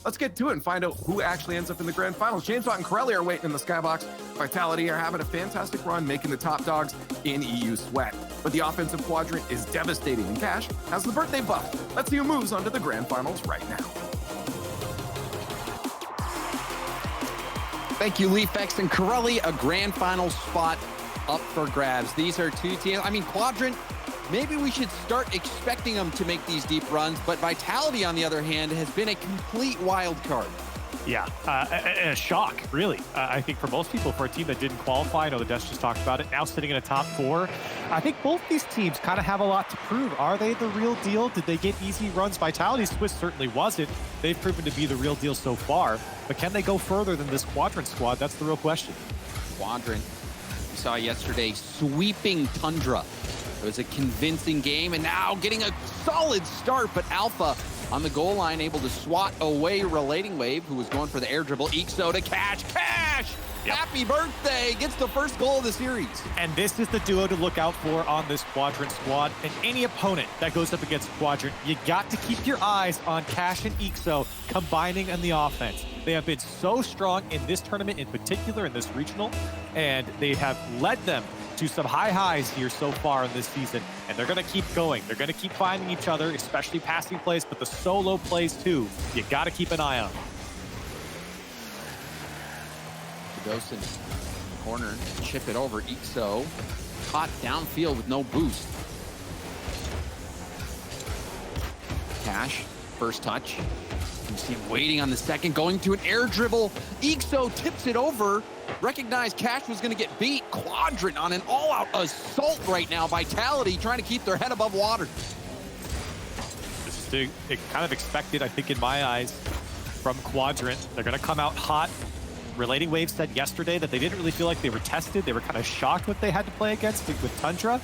Let's get to it and find out who actually ends up in the grand finals. James Watt and Corelli are waiting in the skybox. Vitality are having a fantastic run, making the top dogs in EU sweat. But the offensive quadrant is devastating, and Cash has the birthday buff. Let's see who moves on to the grand finals right now. Thank you, Leafex and Corelli. A grand final spot up for grabs. These are two teams. I mean, Quadrant, maybe we should start expecting them to make these deep runs, but Vitality, on the other hand, has been a complete wild card. Yeah, a shock, really. I think for most people, for a team that didn't qualify, I know the Desh just talked about it, now sitting in a top 4. I think both these teams kind of have a lot to prove. Are they the real deal? Did they get easy runs? Vitality Swiss certainly wasn't. They've proven to be the real deal so far. But can they go further than this Quadrant squad? That's the real question. Quadrant, we saw yesterday, sweeping Tundra. It was a convincing game, and now getting a solid start, but Alpha on the goal line, able to swat away Relating Wave, who was going for the air dribble. eekso to Cash. Yep. Happy birthday! Gets the first goal of the series. And this is the duo to look out for on this Quadrant squad. And any opponent that goes up against Quadrant, you got to keep your eyes on Cash and eekso combining in the offense. They have been so strong in this tournament in particular, in this regional, and they have led them to some high highs here so far in this season, and they're going to keep going. They're going to keep finding each other, especially passing plays, but the solo plays too. You got to keep an eye on. Dawson, corner, chip it over. eekso caught downfield with no boost. Cash, first touch. You see him waiting on the second, going to an air dribble. eekso tips it over. Recognized Cash was going to get beat. Quadrant on an all-out assault right now. Vitality trying to keep their head above water. This is kind of expected, I think, in my eyes, from Quadrant. They're going to come out hot. Relating Wave said yesterday that they didn't really feel like they were tested. They were kind of shocked what they had to play against with Tundra.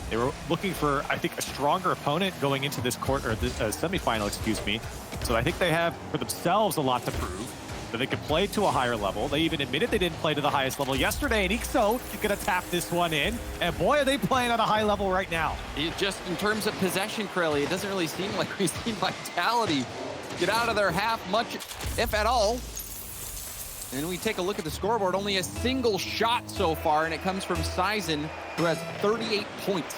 They were looking for, I think, a stronger opponent going into this semifinal, excuse me. So I think they have, for themselves, a lot to prove. That they could play to a higher level. They even admitted they didn't play to the highest level yesterday, and eekso gonna tap this one in. And boy, are they playing at a high level right now. Just in terms of possession, Corelli, it doesn't really seem like we've seen Vitality get out of their half much, if at all. And we take a look at the scoreboard, only a single shot so far, and it comes from Sizen, who has 38 points.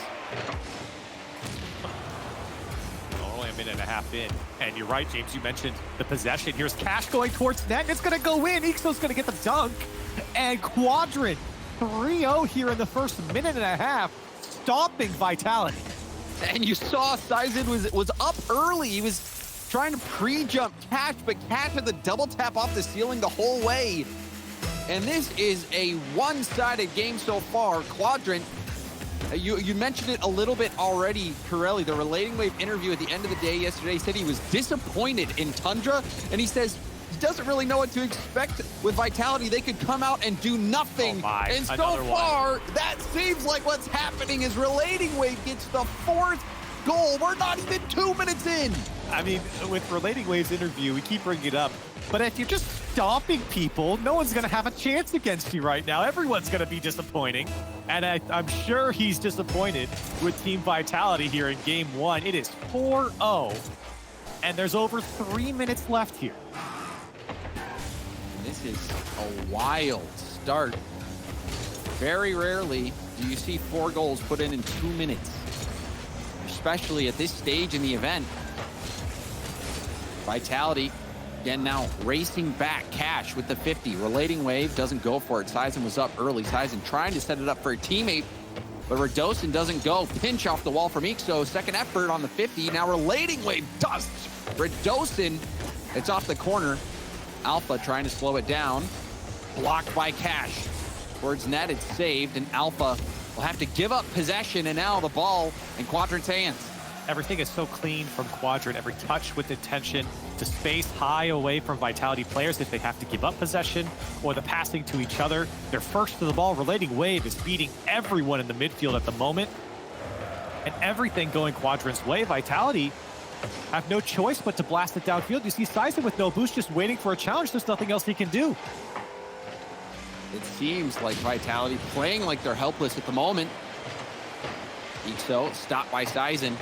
Only a minute and a half in. And you're right, James, you mentioned the possession. Here's Cash going towards net, and it's gonna go in. eekso's gonna get the dunk. And Quadrant 3-0 here in the first minute and a half, stopping Vitality. And you saw Sizen was up early. He was trying to pre-jump Cash, but Cash had the double tap off the ceiling the whole way. And this is a one-sided game so far. Quadrant, you mentioned it a little bit already, Corelli. The Relating Wave interview at the end of the day yesterday said he was disappointed in Tundra, and he says he doesn't really know what to expect with Vitality. They could come out and do nothing. And so far, that seems like what's happening is Relating Wave gets the 4th goal. We're not even 2 minutes in. I mean, with Relating Wave's interview, we keep bringing it up, but if you're just stopping people, no one's going to have a chance against you right now. Everyone's going to be disappointing, and I'm sure he's disappointed with Team Vitality here in Game 1. It is 4-0, and there's over 3 minutes left here. This is a wild start. Very rarely do you see 4 goals put in 2 minutes, especially at this stage in the event. Vitality, again now racing back. Cash with the 50. Relating Wave doesn't go for it. Sizen was up early. Sizen trying to set it up for a teammate, but Dawson doesn't go. Pinch off the wall from eekso. Second effort on the 50. Now Relating Wave dusts Dawson. It's off the corner. Alpha trying to slow it down. Blocked by Cash. Towards net, it's saved, and Alpha will have to give up possession, and now the ball in Quadrant's hands. Everything is so clean from Quadrant. Every touch with intention to space high away from Vitality players if they have to give up possession, or the passing to each other. They're first to the ball. Relating Wave is beating everyone in the midfield at the moment. And everything going Quadrant's way. Vitality have no choice but to blast it downfield. You see Sizen with no boost just waiting for a challenge. There's nothing else he can do. It seems like Vitality playing like they're helpless at the moment. eekso stopped by Sizen.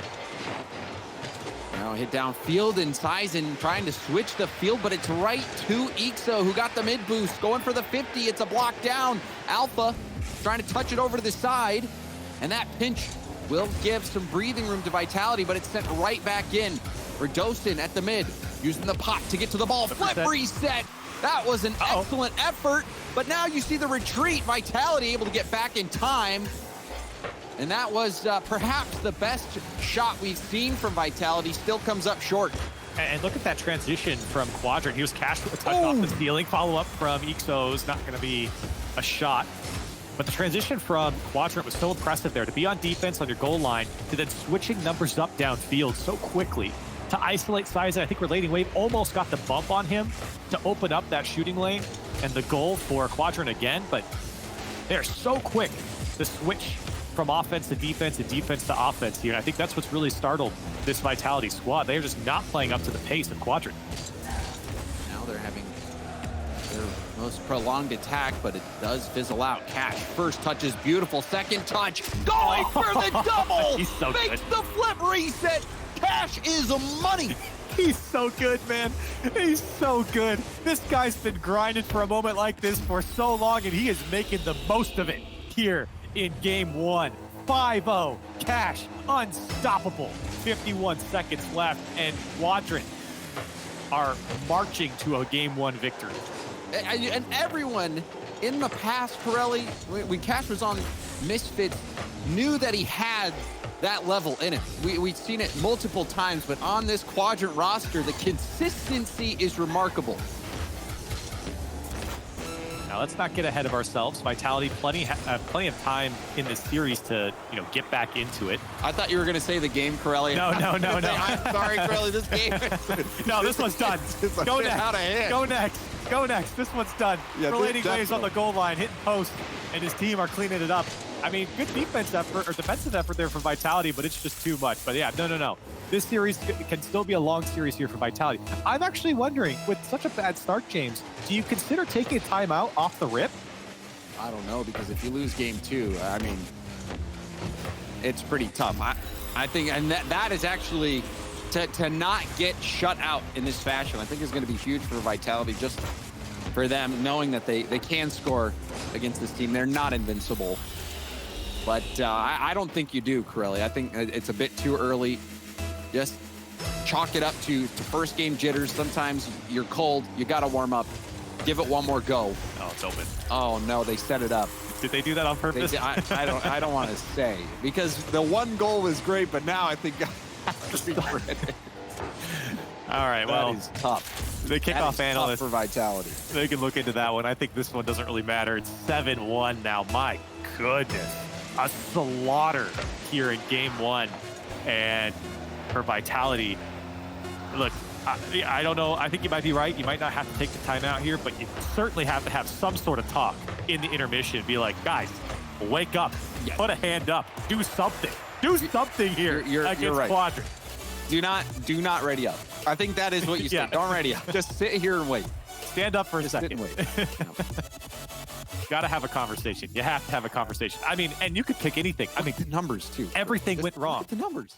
Now hit downfield and Sizen trying to switch the field, but it's right to eekso, who got the mid boost. Going for the 50, it's a block down. Alpha trying to touch it over to the side, and that pinch will give some breathing room to Vitality, but it's sent right back in. Redostin at the mid, using the pot to get to the ball. Flip reset. That was an excellent effort, but now you see the retreat. Vitality able to get back in time. And that was perhaps the best shot we've seen from Vitality. Still comes up short. And look at that transition from Quadrant. He was cashed with a touch off the ceiling. Follow-up from eekso is not going to be a shot. But the transition from Quadrant was so impressive there. To be on defense on your goal line, to then switching numbers up downfield so quickly. To isolate Sizen, I think Relating Wave almost got the bump on him to open up that shooting lane and the goal for Quadrant again. But they're so quick to switch from offense to defense and defense to offense here. And I think that's what's really startled this Vitality squad. They're just not playing up to the pace of Quadrant. Now they're having their most prolonged attack, but it does fizzle out. Cash, first touch is beautiful. Second touch, going for the double! He's so Makes good. the flip reset. Cash is money. He's so good, man. He's so good. This guy's been grinding for a moment like this for so long, and he is making the most of it here in game one. 5-0, Cash, unstoppable. 51 seconds left, and Quadrant are marching to a game one victory. And everyone in the past, Pirelli, when Cash was on Misfits, knew that he had that level in it. We've seen it multiple times, but on this Quadrant roster, the consistency is remarkable. Now let's not get ahead of ourselves. Vitality, plenty of time in this series to get back into it. I thought you were going to say the game, Pirelli. No. I'm sorry, Pirelli, this game. No, this one's done. Go next. Out of hand. Go next. Go next. This one's done. Yeah, Relating Waves on the goal line, hitting post, and his team are cleaning it up. I mean, good defense effort or defensive effort there for Vitality, but it's just too much. But yeah, no. This series can still be a long series here for Vitality. I'm actually wondering, with such a bad start, James, do you consider taking a timeout off the rip? I don't know, because if you lose game two, I mean, it's pretty tough. I think, and that is actually, to not get shut out in this fashion, I think is going to be huge for Vitality, just for them knowing that they can score against this team. They're not invincible. But I don't think you do, Corelli. I think it's a bit too early. Just chalk it up to first game jitters. Sometimes you're cold. You got to warm up. Give it one more go. Oh, it's open. Oh, no, they set it up. Did they do that on purpose? I don't want to say, because the one goal was great, but now I think I have to be credit. All right, well, that is tough. The kickoff analyst for Vitality. They can look into that one. I think this one doesn't really matter. It's 7-1 now. My goodness. A slaughter here in game one. And for Vitality, look, I don't know. I think you might be right. You might not have to take the timeout here, but you certainly have to have some sort of talk in the intermission. Be like, guys, wake up. Yes. Put a hand up. Do something. Do something here against right. Quadrant. Do not ready up. I think that is what you said. Don't ready up. Just sit here and wait. Stand up for a second. Sit and wait. Got to have a conversation. You have to have a conversation. I mean, and you could pick anything. I mean, the numbers too. Everything went wrong. Look at the numbers.